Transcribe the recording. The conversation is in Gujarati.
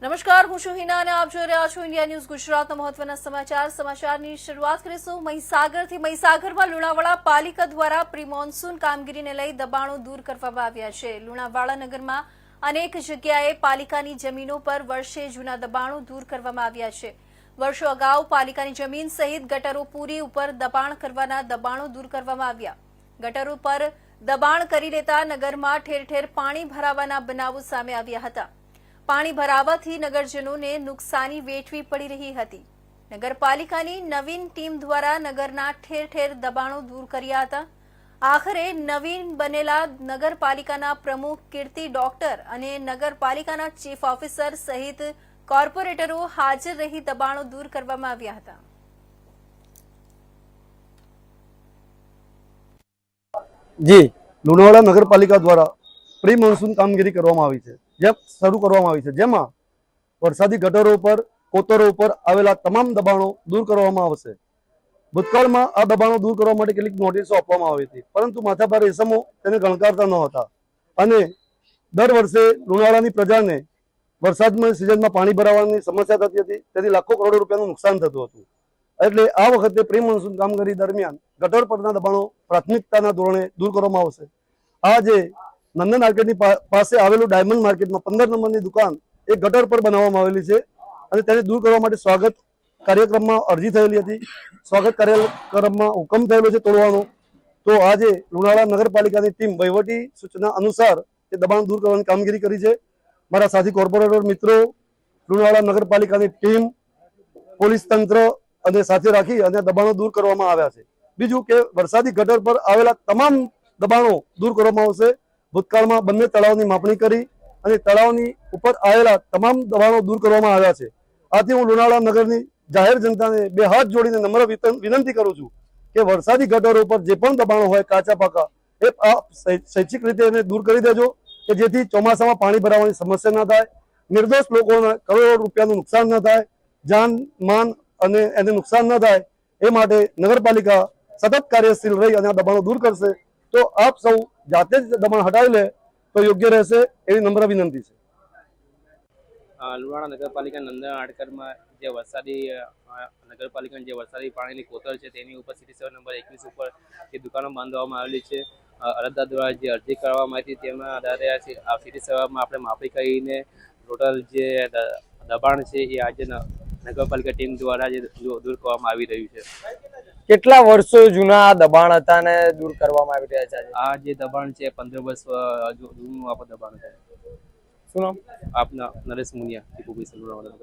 નમસ્કાર, હું છું હિના અને આપ જોઈ રહ્યા છો ઇન્ડિયા ન્યૂઝ ગુજરાતના મહત્વના સમાચારની શરૂઆત કરીશું મહીસાગરથી। મહીસાગરમાં લુણાવાડા પાલિકા દ્વારા પ્રી મોન્સૂન કામગીરીને લઈ દબાણો દૂર કરવામાં આવ્યા છે। લુણાવાડા નગરમાં અનેક જગ્યાએ પાલિકાની જમીનો પર વર્ષે જૂના દબાણો દૂર કરવામાં આવ્યા છે। વર્ષો અગાઉ પાલિકાની જમીન સહિત ગટરો પૂરી ઉપર દબાણ કરવાના દબાણો દૂર કરવામાં આવ્યા। ગટરો પર દબાણ કરી લેતા નગરમાં ઠેર ઠેર પાણી ભરાવાના બનાવો સામે આવ્યા હતા। પાણી ભરાવાથી નગરજનોને નુકસાની વેઠવી પડી રહી હતી। નગરપાલિકાની નવીન ટીમ દ્વારા નગરના ઠેર ઠેર દબાણો દૂર કર્યા હતા। આખરે નવીન બનેલા નગરપાલિકાના પ્રમુખ કીર્તિ ડોક્ટર અને નગરપાલિકાના ચીફ ઓફિસર સહિત કોર્પોરેટરો હાજર રહી દબાણો દૂર કરવામાં આવ્યા હતા। જી લુણાવાડા નગરપાલિકા દ્વારા પ્રી મોન્સૂન કામગીરી કરવામાં આવી છે, શરૂ કરવામાં આવી છે, જેમાં વરસાદી ગટરો પર કોતરો ઉપર આવેલા તમામ દબાણો દૂર કરવામાં આવશે। ભૂતકાળમાં આ દબાણો દૂર કરવા માટે કેટલીક નોટિસો આપવામાં આવી હતી, પરંતુ માથાભારે ઇસમો તેને ગણકારતા ન હતા અને દર વર્ષે લુણાવાડાની પ્રજાને વરસાદની સિઝનમાં પાણી ભરાવાની સમસ્યા થતી હતી, તેથી લાખો કરોડો રૂપિયાનું નુકસાન થતું હતું। એટલે આ વખતે પ્રી મોન્સૂન કામગીરી દરમિયાન ગટર પરના દબાણો પ્રાથમિકતાના ધોરણે દૂર કરવામાં આવશે। આ જે નંદન માર્કેટની પાસે આવેલું ડાયમંડ માર્કેટમાં 15 નંબરની દુકાન એક ગટર પર બનાવવામાં આવેલી છે અને તેને દૂર કરવા માટે સ્વાગત કાર્યક્રમમાં અરજી થયેલી હતી। સ્વાગત કાર્યક્રમમાં હુકમ થયેલો છે તોડવાનો, તો આજે લુણાવાડા નગરપાલિકાની ટીમ વહીવટી સૂચના અનુસાર તે દબાણ દૂર કરવાની કામગીરી કરી છે। મારા સાથી કોર્પોરેટર મિત્રો, લુણાવાડા નગરપાલિકાની ટીમ, પોલીસ તંત્ર અને સાથે રાખી અને દબાણો દૂર કરવામાં આવ્યા છે। બીજું કે વરસાદી ગટર પર આવેલા તમામ દબાણો દૂર કરવામાં આવશે। ભૂતકાળમાં બંને તળાવની માપણી કરી અને તળાવની ઉપર આવેલા તમામ દબાણો દૂર કરવામાં આવ્યા છે। આથી હું લુણાવાડા નગરની જાહેર જનતાને બે હાથ જોડીને નમ્ર વિનંતી કરું છું કે વરસાદી ગટરો પર જે પણ દબાણો હોય કાચા પાકા એ શૈક્ષિક રીતે એને દૂર કરી દેજો કે જેથી ચોમાસામાં પાણી ભરાવાની સમસ્યા ન થાય, નિર્દોષ લોકોને કરોડો રૂપિયાનું નુકસાન ન થાય, જાન માન અને એને નુકસાન ન થાય એ માટે નગરપાલિકા સતત કાર્યશીલ રહી અને આ દબાણો દૂર કરશે। તો આપ સૌ જાતે જ દબાણ હટાવી લે તો યોગ્ય રહેશે એવી નમ્ર વિનંતી છે। લુણાવાડા નગરપાલિકા નંદન આડકરમાં જે વરસાદી પાણીની કોતર છે તેની ઉપર સિટી સર્વે નંબર 21 ઉપર એ દુકાનો બાંધવામાં આવેલી છે। અરજદાર દ્વારા જે અરજી કરવામાં આવી હતી તેના આધારે આ સિટી સર્વેમાં આપણે માપણી કરીને ટોટલ જે દબાણ છે એ આજે નગરપાલિકા ટીમ દ્વારા જે દૂર કરવામાં આવી રહ્યું છે। કેટલા વર્ષો જૂના દબાણ હતા ને દૂર કરવામાં આવી રહ્યા છે? આ જે દબાણ છે 15 વર્ષ જૂનું આપણું દબાણ છે। શું નામ આપના? Naresh મુનિયા, chief officer Lunawada.